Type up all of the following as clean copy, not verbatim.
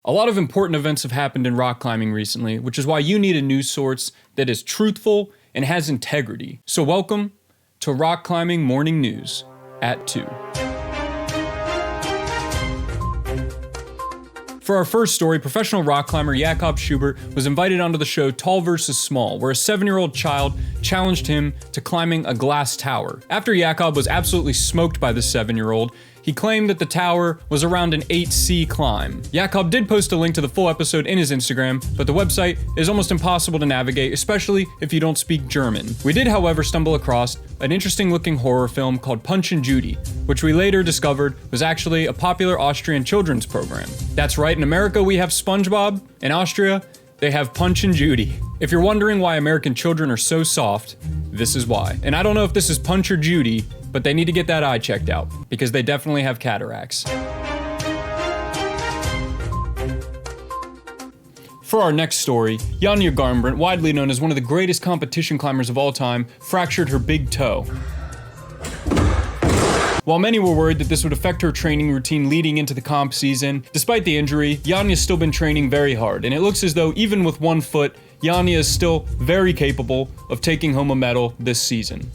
A lot of important events have happened in rock climbing recently, which is why you need a news source that is truthful and has integrity. So welcome to Rock Climbing Morning News at 2. For our first story, professional rock climber Jakob Schubert was invited onto the show Tall vs. Small, where a 7-year-old child challenged him to climbing a glass tower. After Jakob was absolutely smoked by the 7-year-old, he claimed that the tower was around an 8C climb. Jakob did post a link to the full episode in his Instagram, but the website is almost impossible to navigate, especially if you don't speak German. We did, however, stumble across an interesting looking horror film called Punch and Judy, which we later discovered was actually a popular Austrian children's program. That's right, in America we have SpongeBob, in Austria they have Punch and Judy. If you're wondering why American children are so soft, this is why. And I don't know if this is Punch or Judy, but they need to get that eye checked out, because they definitely have cataracts. For our next story, Janja Garnbret, widely known as one of the greatest competition climbers of all time, fractured her big toe. While many were worried that this would affect her training routine leading into the comp season, despite the injury, Janja's still been training very hard, and it looks as though even with one foot, Janja is still very capable of taking home a medal this season.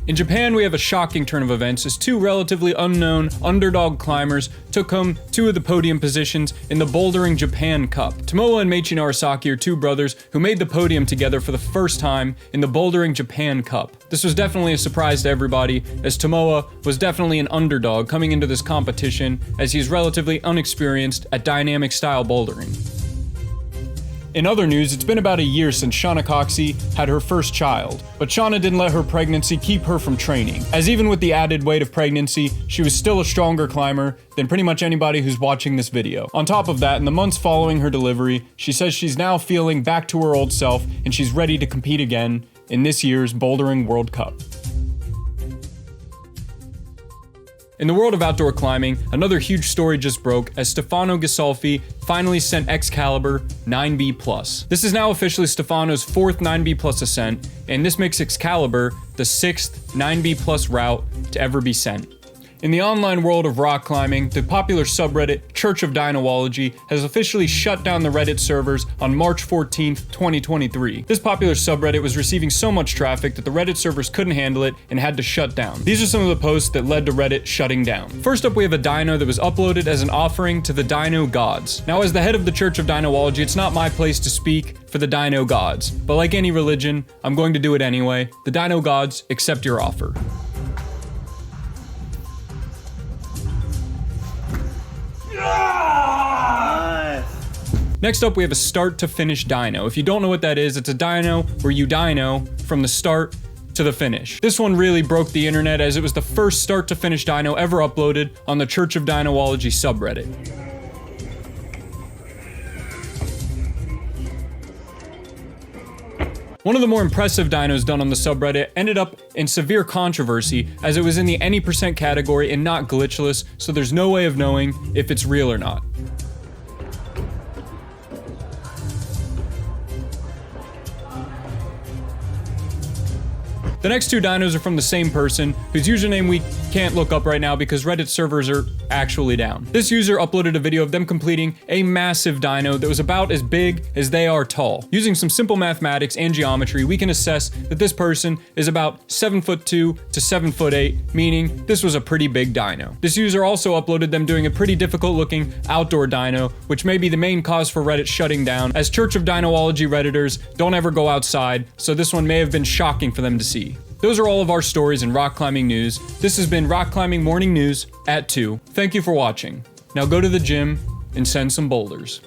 In Japan, we have a shocking turn of events as two relatively unknown underdog climbers took home 2 of the podium positions in the Bouldering Japan Cup. Tomoa and Narasaki are 2 brothers who made the podium together for the first time in the Bouldering Japan Cup. This was definitely a surprise to everybody, as Tomoa was definitely an underdog coming into this competition, as he's relatively unexperienced at dynamic style bouldering. In other news, it's been about a year since Shauna Coxey had her first child, but Shauna didn't let her pregnancy keep her from training, as even with the added weight of pregnancy, she was still a stronger climber than pretty much anybody who's watching this video. On top of that, in the months following her delivery, she says she's now feeling back to her old self and she's ready to compete again in this year's Bouldering World Cup. In the world of outdoor climbing, another huge story just broke as Stephano Ghsalfi finally sent Excaliber 9B+. This is now officially Stephano's 4th 9B+ ascent, and this makes Excaliber the 6th 9B+ route to ever be sent. In the online world of rock climbing, the popular subreddit Church of Dynowology has officially shut down the Reddit servers on March 14th, 2023. This popular subreddit was receiving so much traffic that the Reddit servers couldn't handle it and had to shut down. These are some of the posts that led to Reddit shutting down. First up, we have a dyno that was uploaded as an offering to the Dino Gods. Now, as the head of the Church of Dynowology, it's not my place to speak for the Dino Gods, but like any religion, I'm going to do it anyway. The Dino Gods accept your offer. Next up, we have a start to finish dyno. If you don't know what that is, it's a dyno where you dyno from the start to the finish. This one really broke the internet as it was the first start to finish dyno ever uploaded on the Church of Dynowology subreddit. One of the more impressive dynos done on the subreddit ended up in severe controversy as it was in the any % category and not glitchless, so there's no way of knowing if it's real or not. The next 2 dynos are from the same person, whose username we can't look up right now because Reddit servers are actually down. This user uploaded a video of them completing a massive dyno that was about as big as they are tall. Using some simple mathematics and geometry, we can assess that this person is about 7'2" to 7'8", meaning this was a pretty big dyno. This user also uploaded them doing a pretty difficult looking outdoor dyno, which may be the main cause for Reddit shutting down, as Church of Dynowology Redditors don't ever go outside, so this one may have been shocking for them to see. Those are all of our stories in rock climbing news. This has been Rock Climbing Morning News at 2. Thank you for watching. Now go to the gym and send some boulders.